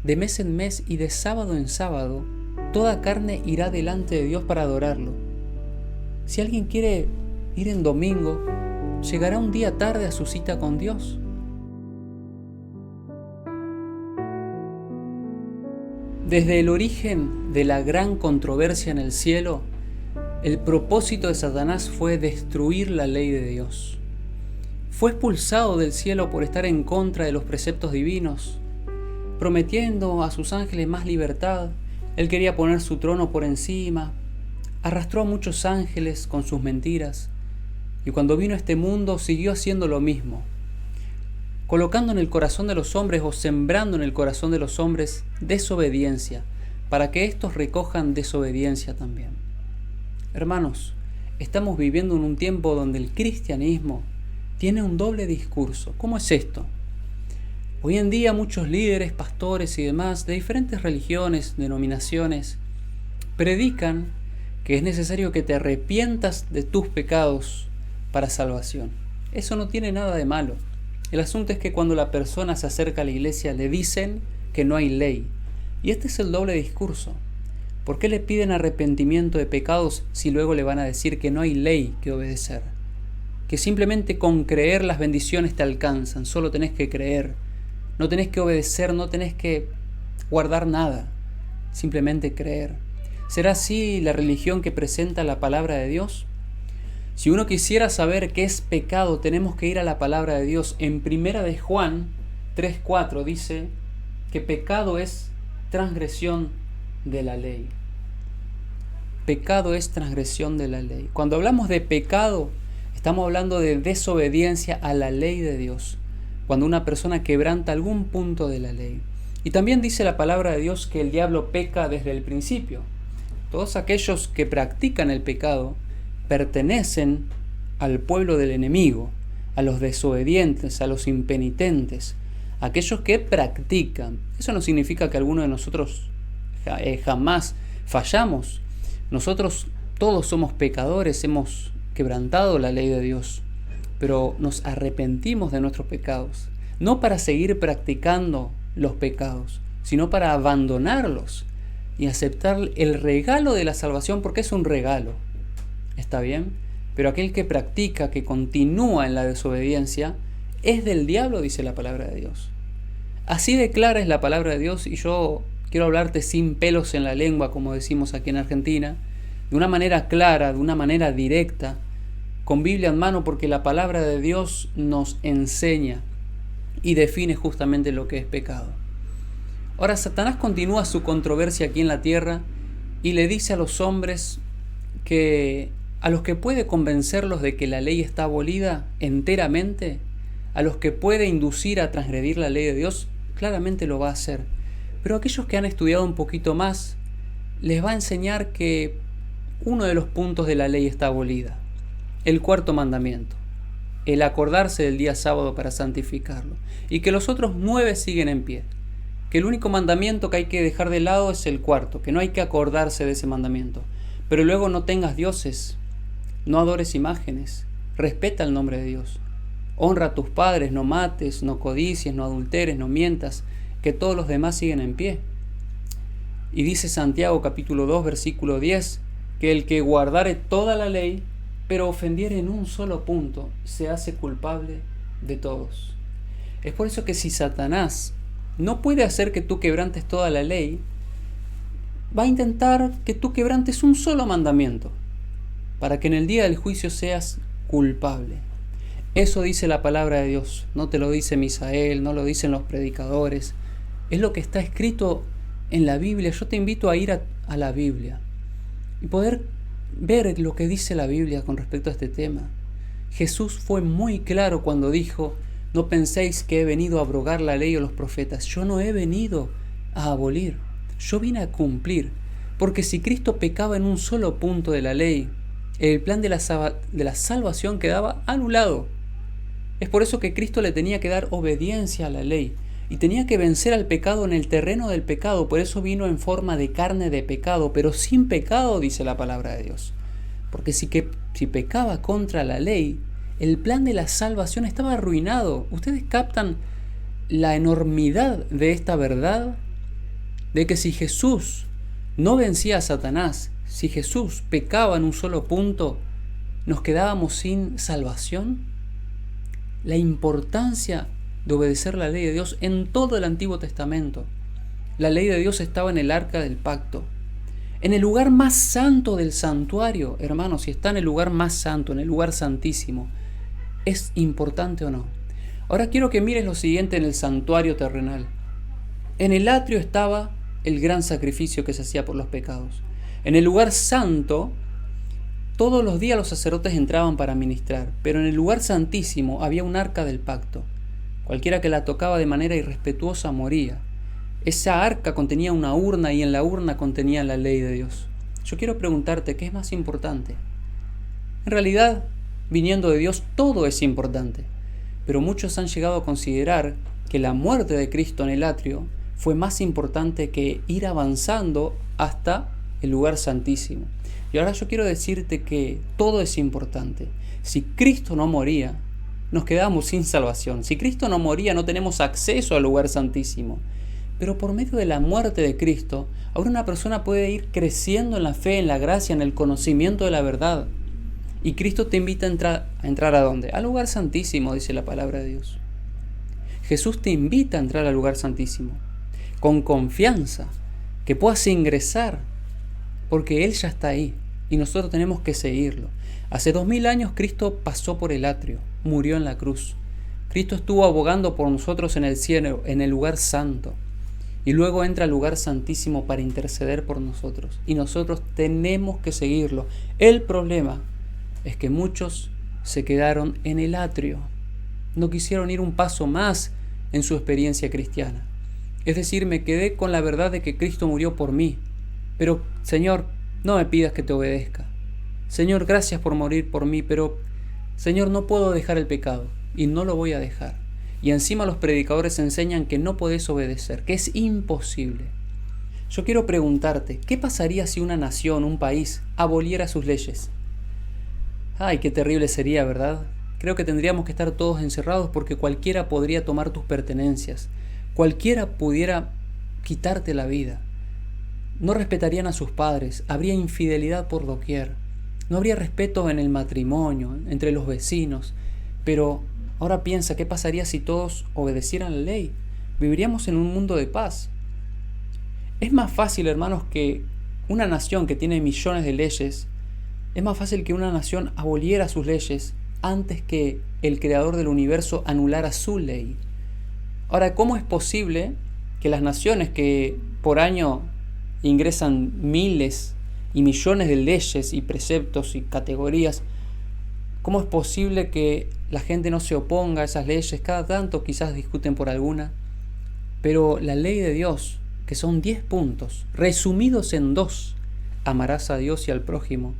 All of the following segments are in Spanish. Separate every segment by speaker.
Speaker 1: de mes en mes y de sábado en sábado, toda carne irá delante de Dios para adorarlo. Si alguien quiere ir en domingo, llegará un día tarde a su cita con Dios. Desde el origen de la gran controversia en el cielo, el propósito de Satanás fue destruir la ley de Dios. Fue expulsado del cielo por estar en contra de los preceptos divinos, prometiendo a sus ángeles más libertad. Él quería poner su trono por encima, arrastró a muchos ángeles con sus mentiras, y cuando vino a este mundo siguió haciendo lo mismo, colocando en el corazón de los hombres o sembrando en el corazón de los hombres desobediencia, para que éstos recojan desobediencia también. Hermanos, estamos viviendo en un tiempo donde el cristianismo tiene un doble discurso. ¿Cómo es esto? Hoy en día muchos líderes, pastores y demás de diferentes religiones, denominaciones, predican que es necesario que te arrepientas de tus pecados para salvación. Eso no tiene nada de malo. El asunto es que cuando la persona se acerca a la iglesia le dicen que no hay ley. Y este es el doble discurso. ¿Por qué le piden arrepentimiento de pecados si luego le van a decir que no hay ley que obedecer? Que simplemente con creer las bendiciones te alcanzan, solo tenés que creer. No tenés que obedecer, no tenés que guardar nada, simplemente creer. ¿Será así la religión que presenta la palabra de Dios? Si uno quisiera saber qué es pecado, tenemos que ir a la palabra de Dios. En 1 de Juan 3:4 dice que pecado es transgresión de la ley. Pecado es transgresión de la ley. Cuando hablamos de pecado, estamos hablando de desobediencia a la ley de Dios. Cuando una persona quebranta algún punto de la ley. Y también dice la palabra de Dios que el diablo peca desde el principio. Todos aquellos que practican el pecado pertenecen al pueblo del enemigo, a los desobedientes, a los impenitentes, a aquellos que practican. Eso no significa que alguno de nosotros jamás fallamos. Nosotros todos somos pecadores, hemos quebrantado la ley de Dios, pero nos arrepentimos de nuestros pecados, no para seguir practicando los pecados, sino para abandonarlos y aceptar el regalo de la salvación, porque es un regalo. ¿Está bien? Pero aquel que practica, que continúa en la desobediencia, es del diablo, dice la palabra de Dios. Así de clara es la palabra de Dios, y yo quiero hablarte sin pelos en la lengua, como decimos aquí en Argentina, de una manera clara, de una manera directa, con Biblia en mano, porque la palabra de Dios nos enseña y define justamente lo que es pecado. Ahora, Satanás continúa su controversia aquí en la tierra y le dice a los hombres que a los que puede convencerlos de que la ley está abolida enteramente, a los que puede inducir a transgredir la ley de Dios, claramente lo va a hacer. Pero a aquellos que han estudiado un poquito más, les va a enseñar que uno de los puntos de la ley está abolida. El cuarto mandamiento, el acordarse del día sábado para santificarlo, y que los otros 9 siguen en pie. Que el único mandamiento que hay que dejar de lado es el cuarto, que no hay que acordarse de ese mandamiento. Pero luego no tengas dioses, no adores imágenes, respeta el nombre de Dios. Honra a tus padres, no mates, no codicies, no adulteres, no mientas, que todos los demás siguen en pie. Y dice Santiago capítulo 2 versículo 10, que el que guardare toda la ley, pero ofendiere en un solo punto, se hace culpable de todos. Es por eso que si Satanás no puede hacer que tú quebrantes toda la ley, va a intentar que tú quebrantes un solo mandamiento, para que en el día del juicio seas culpable. Eso dice la palabra de Dios, no te lo dice Misael, no lo dicen los predicadores, es lo que está escrito en la Biblia. Yo te invito a ir a la Biblia y poder ver lo que dice la Biblia con respecto a este tema. Jesús fue muy claro cuando dijo: no penséis que he venido a abrogar la ley o los profetas. Yo no he venido a abolir, yo vine a cumplir. Porque si Cristo pecaba en un solo punto de la ley, el plan de la salvación quedaba anulado. Es por eso que Cristo le tenía que dar obediencia a la ley y tenía que vencer al pecado en el terreno del pecado. Por eso vino en forma de carne de pecado, pero sin pecado, dice la palabra de Dios. Porque si pecaba contra la ley, el plan de la salvación estaba arruinado. ¿Ustedes captan la enormidad de esta verdad? de que si Jesús no vencía a Satanás, si Jesús pecaba en un solo punto, ¿nos quedábamos sin salvación? La importancia de obedecer la ley de Dios en todo el Antiguo Testamento. La ley de Dios estaba en el arca del pacto. En el lugar más santo del santuario, hermanos, si está en el lugar más santo, en el lugar santísimo, ¿es importante o no? Ahora quiero que mires lo siguiente en el santuario terrenal. En el atrio estaba el gran sacrificio que se hacía por los pecados. En el lugar santo, todos los días los sacerdotes entraban para ministrar, pero en el lugar santísimo había un arca del pacto. Cualquiera que la tocaba de manera irrespetuosa moría. Esa arca contenía una urna y en la urna contenía la ley de Dios. Yo quiero preguntarte, ¿qué es más importante? En realidad, viniendo de Dios, todo es importante. Pero muchos han llegado a considerar que la muerte de Cristo en el atrio fue más importante que ir avanzando hasta el lugar santísimo. Y ahora yo quiero decirte que todo es importante. Si Cristo no moría, nos quedábamos sin salvación. Si Cristo no moría, no tenemos acceso al lugar santísimo. Pero por medio de la muerte de Cristo, ahora una persona puede ir creciendo en la fe, en la gracia, en el conocimiento de la verdad. Y Cristo te invita a entrar ¿a dónde? Al lugar santísimo, dice la palabra de Dios. Jesús te invita a entrar al lugar santísimo, con confianza, que puedas ingresar, porque Él ya está ahí, y nosotros tenemos que seguirlo. Hace 2000 años Cristo pasó por el atrio, murió en la cruz. Cristo estuvo abogando por nosotros en el cielo, en el lugar santo. Y luego entra al lugar santísimo para interceder por nosotros. Y nosotros tenemos que seguirlo. El problema es que muchos se quedaron en el atrio. No quisieron ir un paso más en su experiencia cristiana. Es decir, me quedé con la verdad de que Cristo murió por mí. Pero, Señor, no me pidas que te obedezca. Señor, gracias por morir por mí, pero, Señor, no puedo dejar el pecado. Y no lo voy a dejar. Y encima los predicadores enseñan que no podés obedecer, que es imposible. Yo quiero preguntarte, ¿qué pasaría si una nación, un país, aboliera sus leyes? Ay, qué terrible sería, ¿verdad? Creo que tendríamos que estar todos encerrados porque cualquiera podría tomar tus pertenencias. Cualquiera pudiera quitarte la vida. No respetarían a sus padres, habría infidelidad por doquier. No habría respeto en el matrimonio, entre los vecinos. Pero ahora piensa, ¿qué pasaría si todos obedecieran la ley? Viviríamos en un mundo de paz. Es más fácil, hermanos, que una nación que tiene millones de leyes, es más fácil que una nación aboliera sus leyes antes que el creador del universo anulara su ley. Ahora, ¿cómo es posible que las naciones que por año ingresan miles y millones de leyes y preceptos y categorías, cómo es posible que la gente no se oponga a esas leyes? Cada tanto quizás discuten por alguna, pero la ley de Dios, que son 10 puntos, resumidos en 2, amarás a Dios y al prójimo,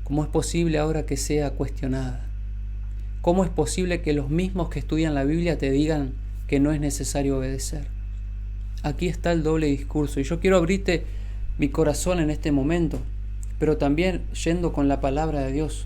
Speaker 1: ¿cómo es posible ahora que sea cuestionada? ¿Cómo es posible que los mismos que estudian la Biblia te digan que no es necesario obedecer? Aquí está el doble discurso, y yo quiero abrirte mi corazón en este momento, pero también yendo con la palabra de Dios,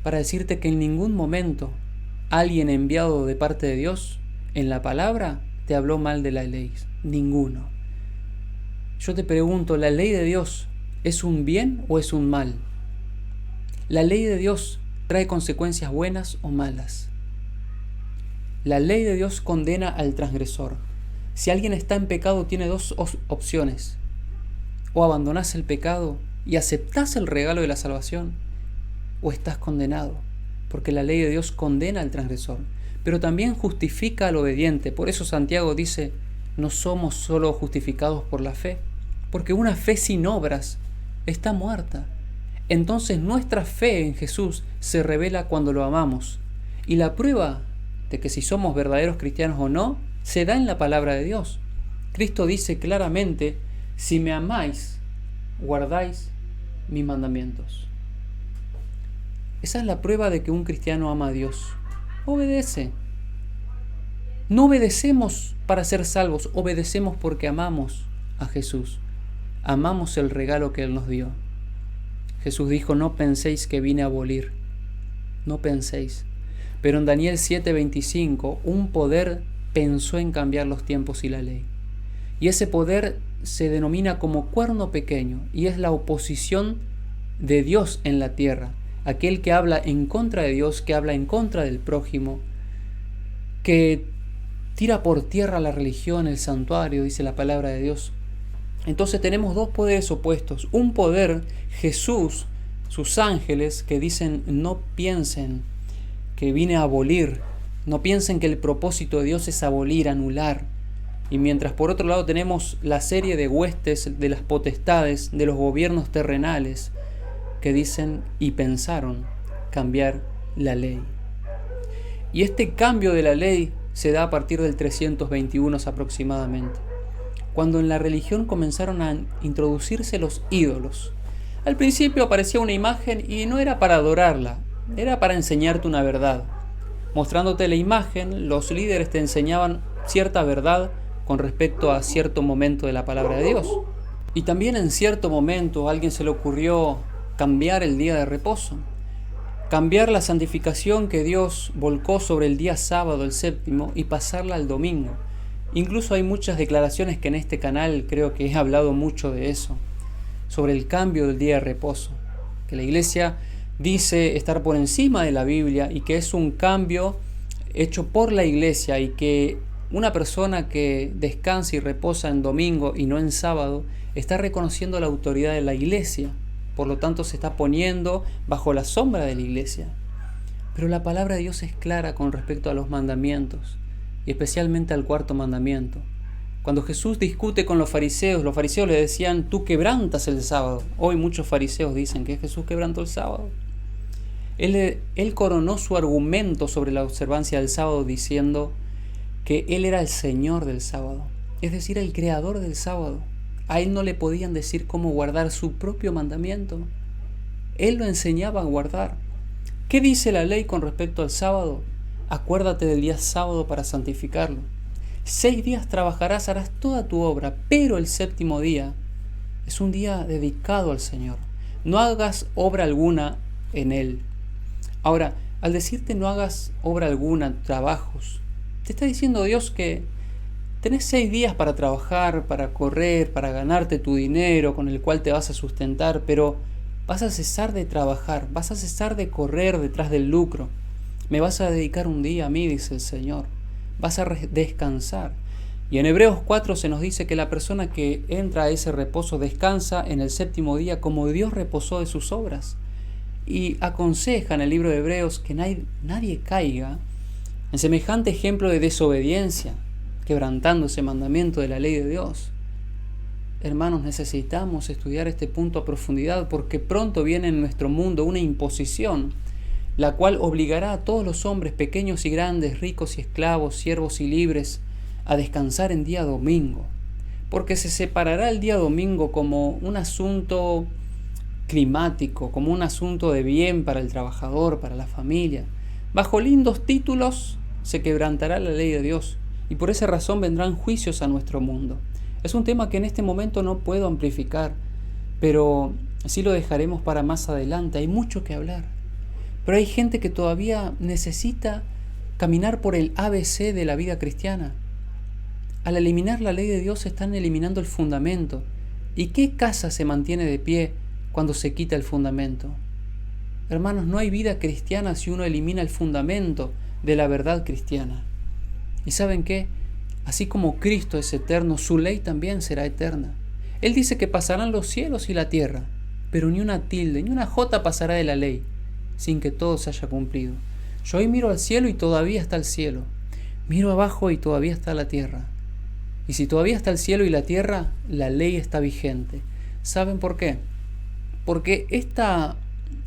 Speaker 1: para decirte que en ningún momento alguien enviado de parte de Dios en la palabra te habló mal de la ley. Ninguno. Yo te pregunto, ¿la ley de Dios es un bien o es un mal? ¿La ley de Dios trae consecuencias buenas o malas? La ley de Dios condena al transgresor. Si alguien está en pecado, tiene 2 opciones. O abandonás el pecado y aceptás el regalo de la salvación, o estás condenado, porque la ley de Dios condena al transgresor, pero también justifica al obediente. Por eso Santiago dice, no somos solo justificados por la fe, porque una fe sin obras está muerta. Entonces nuestra fe en Jesús se revela cuando lo amamos, y la prueba de que si somos verdaderos cristianos o no, se da en la palabra de Dios. Cristo dice claramente, si me amáis, guardáis mis mandamientos. Esa es la prueba de que un cristiano ama a Dios. Obedece. No obedecemos para ser salvos, obedecemos porque amamos a Jesús. Amamos el regalo que Él nos dio. Jesús dijo, no penséis que vine a abolir. No penséis. Pero en Daniel 7:25, un poder pensó en cambiar los tiempos y la ley. Y ese poder se denomina como cuerno pequeño y es la oposición de Dios en la tierra. Aquel que habla en contra de Dios, que habla en contra del prójimo, que tira por tierra la religión, el santuario, dice la palabra de Dios. Entonces tenemos dos poderes opuestos. Un poder, Jesús, sus ángeles, que dicen no piensen que vine a abolir, no piensen que el propósito de Dios es abolir, anular. Y mientras por otro lado tenemos la serie de huestes de las potestades, de los gobiernos terrenales, que dicen y pensaron cambiar la ley. Y este cambio de la ley se da a partir del 321 aproximadamente, cuando en la religión comenzaron a introducirse los ídolos. Al principio aparecía una imagen y no era para adorarla, era para enseñarte una verdad. Mostrándote la imagen, los líderes te enseñaban cierta verdad con respecto a cierto momento de la palabra de Dios. Y también en cierto momento a alguien se le ocurrió cambiar el día de reposo, cambiar la santificación que Dios volcó sobre el día sábado, el séptimo, y pasarla al domingo. Incluso hay muchas declaraciones que en este canal creo que he hablado mucho de eso, sobre el cambio del día de reposo, que la iglesia dice estar por encima de la Biblia y que es un cambio hecho por la iglesia y que una persona que descansa y reposa en domingo y no en sábado está reconociendo la autoridad de la iglesia, por lo tanto se está poniendo bajo la sombra de la iglesia. Pero la palabra de Dios es clara con respecto a los mandamientos y especialmente al cuarto mandamiento. Cuando Jesús discute con los fariseos le decían, tú quebrantas el sábado. Hoy muchos fariseos dicen que Jesús quebrantó el sábado. Él coronó su argumento sobre la observancia del sábado diciendo que Él era el Señor del sábado, es decir, el creador del sábado. A Él no le podían decir cómo guardar su propio mandamiento. Él lo enseñaba a guardar. ¿Qué dice la ley con respecto al sábado? Acuérdate del día sábado para santificarlo. 6 días trabajarás, harás toda tu obra, pero el séptimo día es un día dedicado al Señor. No hagas obra alguna en Él. Ahora, al decirte no hagas obra alguna, trabajos, te está diciendo Dios que tenés 6 días para trabajar, para correr, para ganarte tu dinero con el cual te vas a sustentar, pero vas a cesar de trabajar, vas a cesar de correr detrás del lucro. Me vas a dedicar un día a mí, dice el Señor. Vas a descansar. Y en Hebreos 4 se nos dice que la persona que entra a ese reposo descansa en el séptimo día como Dios reposó de sus obras. Y aconseja en el libro de Hebreos que nadie caiga en semejante ejemplo de desobediencia, quebrantando ese mandamiento de la ley de Dios. Hermanos, necesitamos estudiar este punto a profundidad porque pronto viene en nuestro mundo una imposición, la cual obligará a todos los hombres, pequeños y grandes, ricos y esclavos, siervos y libres, a descansar en día domingo, porque se separará el día domingo como un asunto climático, como un asunto de bien para el trabajador, para la familia. Bajo lindos títulos se quebrantará la ley de Dios y por esa razón vendrán juicios a nuestro mundo. Es un tema que en este momento no puedo amplificar, pero sí lo dejaremos para más adelante. Hay mucho que hablar. Pero hay gente que todavía necesita caminar por el ABC de la vida cristiana. Al eliminar la ley de Dios están eliminando el fundamento. ¿Y qué casa se mantiene de pie cuando se quita el fundamento? Hermanos, no hay vida cristiana si uno elimina el fundamento de la verdad cristiana. ¿Y saben qué? Así como Cristo es eterno, su ley también será eterna. Él dice que pasarán los cielos y la tierra, pero ni una tilde, ni una jota pasará de la ley, sin que todo se haya cumplido. Yo hoy miro al cielo y todavía está el cielo. Miro abajo y todavía está la tierra. Y si todavía está el cielo y la tierra, la ley está vigente. ¿Saben por qué? Porque esta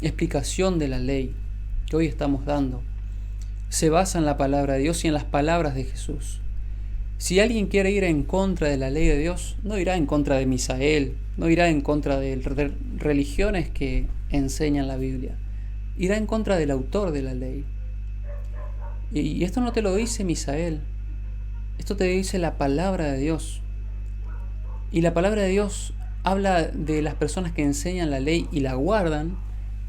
Speaker 1: explicación de la ley que hoy estamos dando se basa en la palabra de Dios y en las palabras de Jesús. Si alguien quiere ir en contra de la ley de Dios, no irá en contra de Misael, no irá en contra de religiones que enseñan la Biblia. Irá en contra del autor de la ley. Y esto no te lo dice Misael, esto te dice la palabra de Dios. Y la palabra de Dios habla de las personas que enseñan la ley y la guardan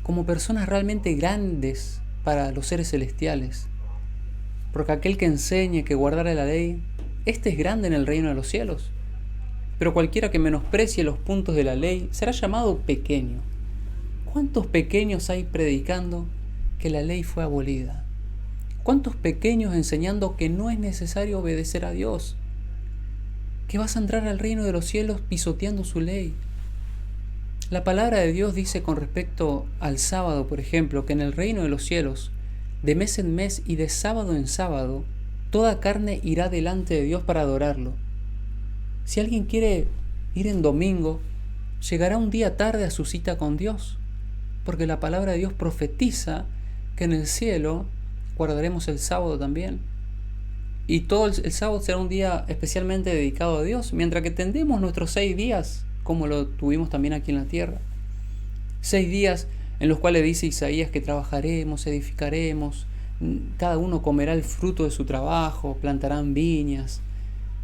Speaker 1: como personas realmente grandes para los seres celestiales. Porque aquel que enseñe, que guardara la ley, este es grande en el reino de los cielos. pero cualquiera que menosprecie los puntos de la ley será llamado pequeño. ¿Cuántos pequeños hay predicando que la ley fue abolida? ¿Cuántos pequeños enseñando que no es necesario obedecer a Dios? Que vas a entrar al reino de los cielos pisoteando su ley. La palabra de Dios dice con respecto al sábado, por ejemplo, que en el reino de los cielos, de mes en mes y de sábado en sábado, toda carne irá delante de Dios para adorarlo. Si alguien quiere ir en domingo, llegará un día tarde a su cita con Dios, porque la palabra de Dios profetiza que en el cielo guardaremos el sábado también. Y todo el sábado será un día especialmente dedicado a Dios, mientras que tendremos nuestros 6 días, como lo tuvimos también aquí en la tierra. 6 días en los cuales dice Isaías que trabajaremos, edificaremos, cada uno comerá el fruto de su trabajo, plantarán viñas,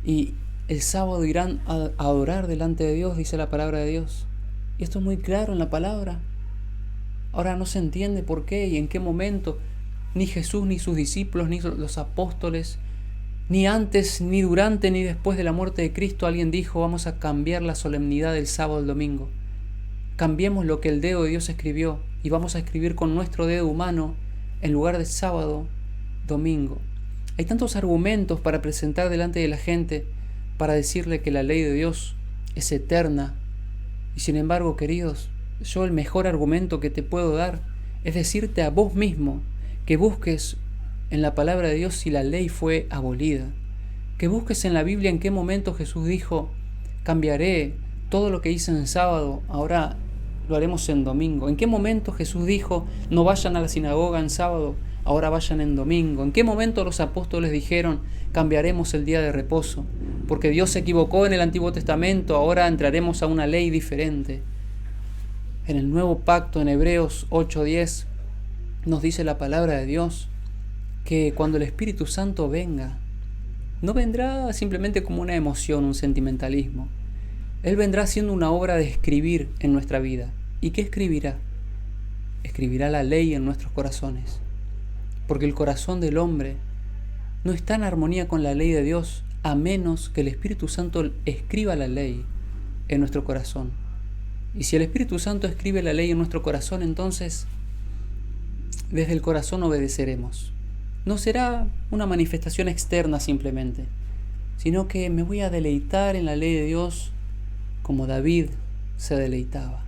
Speaker 1: y el sábado irán a adorar delante de Dios, dice la palabra de Dios. Y esto es muy claro en la palabra. Ahora no se entiende por qué y en qué momento ni Jesús, ni sus discípulos, ni los apóstoles, ni antes, ni durante, ni después de la muerte de Cristo alguien dijo: vamos a cambiar la solemnidad del sábado al domingo. Cambiemos lo que el dedo de Dios escribió y vamos a escribir con nuestro dedo humano en lugar de sábado, domingo. Hay tantos argumentos para presentar delante de la gente para decirle que la ley de Dios es eterna. Y sin embargo, queridos, yo el mejor argumento que te puedo dar es decirte a vos mismo que busques en la palabra de Dios si la ley fue abolida. Que busques en la Biblia en qué momento Jesús dijo: cambiaré todo lo que hice en sábado, ahora lo haremos en domingo. ¿En qué momento Jesús dijo: no vayan a la sinagoga en sábado, ahora vayan en domingo? ¿En qué momento los apóstoles dijeron: cambiaremos el día de reposo? Porque Dios se equivocó en el Antiguo Testamento, ahora entraremos a una ley diferente. En el Nuevo Pacto, en Hebreos 8:10, nos dice la palabra de Dios que cuando el Espíritu Santo venga, no vendrá simplemente como una emoción, un sentimentalismo. Él vendrá haciendo una obra de escribir en nuestra vida. ¿Y qué escribirá? Escribirá la ley en nuestros corazones. Porque el corazón del hombre no está en armonía con la ley de Dios a menos que el Espíritu Santo escriba la ley en nuestro corazón. Y si el Espíritu Santo escribe la ley en nuestro corazón, entonces desde el corazón obedeceremos. No será una manifestación externa simplemente, sino que me voy a deleitar en la ley de Dios como David se deleitaba.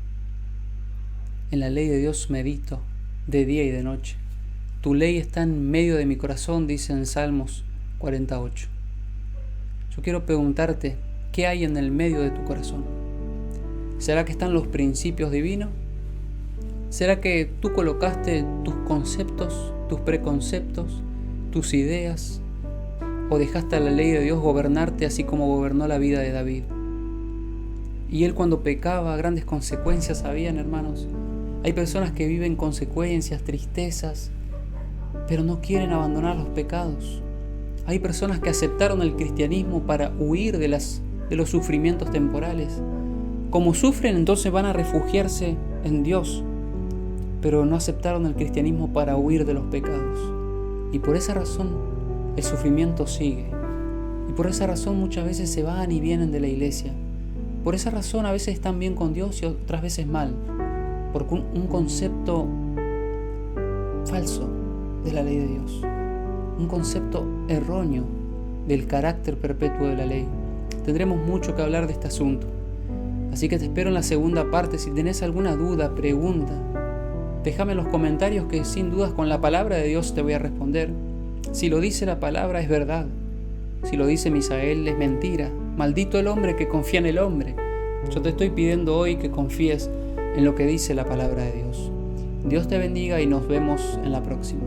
Speaker 1: En la ley de Dios medito de día y de noche. Tu ley está en medio de mi corazón, dice en Salmos 48. Yo quiero preguntarte, ¿qué hay en el medio de tu corazón? ¿Será que están los principios divinos? ¿Será que tú colocaste tus conceptos, tus preconceptos, tus ideas, o dejaste a la ley de Dios gobernarte así como gobernó la vida de David? Y él, cuando pecaba, grandes consecuencias habían, hermanos. Hay personas que viven consecuencias, tristezas, pero no quieren abandonar los pecados. Hay personas que aceptaron el cristianismo para huir de los sufrimientos temporales. Como sufren, entonces van a refugiarse en Dios, pero no aceptaron el cristianismo para huir de los pecados. Y por esa razón el sufrimiento sigue. Y por esa razón muchas veces se van y vienen de la iglesia. Por esa razón a veces están bien con Dios y otras veces mal. Porque un concepto falso de la ley de Dios. Un concepto erróneo del carácter perpetuo de la ley. Tendremos mucho que hablar de este asunto. Así que te espero en la segunda parte. Si tenés alguna duda, pregunta, déjame en los comentarios que sin dudas con la palabra de Dios te voy a responder. Si lo dice la palabra es verdad. Si lo dice Misael es mentira. Maldito el hombre que confía en el hombre. Yo te estoy pidiendo hoy que confíes en lo que dice la palabra de Dios. Dios te bendiga y nos vemos en la próxima.